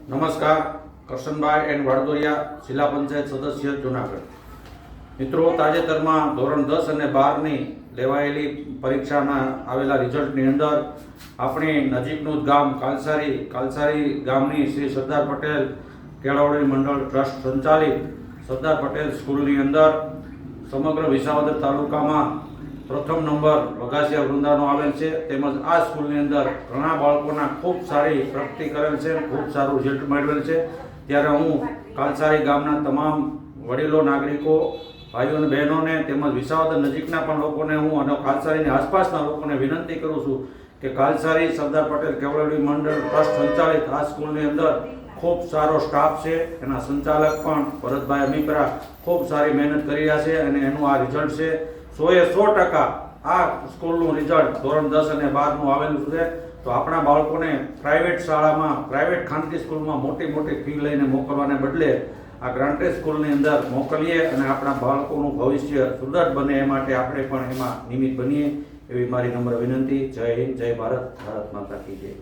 નમસ્કાર, કરશનભાઈ એન વાડદોરિયા, જિલ્લા પંચાયત સદસ્ય જુનાગઢ. મિત્રો, તાજેતરમાં ધોરણ 10 અને 12ની લેવાયેલી પરીક્ષાના આવેલા રિઝલ્ટની અંદર આપણી નજીકનું જ ગામ કાલસારી ગામની શ્રી સરદાર પટેલ કેળવણી મંડળ ટ્રસ્ટ સંચાલિત સરદાર પટેલ સ્કૂલની અંદર સમગ્ર વિસાવદર તાલુકામાં પ્રથમ નંબર વઘાસિયા વૃંદાનો આવેલ છે. તેમજ આ સ્કૂલની અંદર ઘણા બાળકોના ખૂબ સારી પ્રગતિ કરેલ છે, ખૂબ સારું રિઝલ્ટ મેળવેલ છે. ત્યારે હું કાલસારી ગામના તમામ વડીલો, નાગરિકો, ભાઈઓ અને બહેનોને તેમજ વિસાવદર નજીકના પણ લોકોને હું અને કાલસારીની આસપાસના લોકોને વિનંતી કરું છું કે કાલસારી સરદાર પટેલ કેળવણી મંડળ ટ્રસ્ટ સંચાલિત આ સ્કૂલની અંદર ખૂબ સારો સ્ટાફ છે. એના સંચાલક પણ ભરતભાઈ અમીપરા ખૂબ સારી મહેનત કરી રહ્યા છે અને એનું આ રિઝલ્ટ છે. 100% આ સ્કૂલનું રિઝલ્ટ ધોરણ 10 અને 12નું આવેલું છે. તો આપણા બાળકોને પ્રાઇવેટ શાળામાં, પ્રાઇવેટ ખાનગી સ્કૂલમાં મોટી ફી લઈને મોકલવાને બદલે આ ગ્રાન્ટેડ સ્કૂલની અંદર મોકલીએ અને આપણા બાળકોનું ભવિષ્ય સુદૃઢ બને એ માટે આપણે પણ એમાં નિમિત્ત બનીએ એવી મારી નમ્ર વિનંતી. જય હિન્દ, જય ભારત, ભારત માતા કી જય.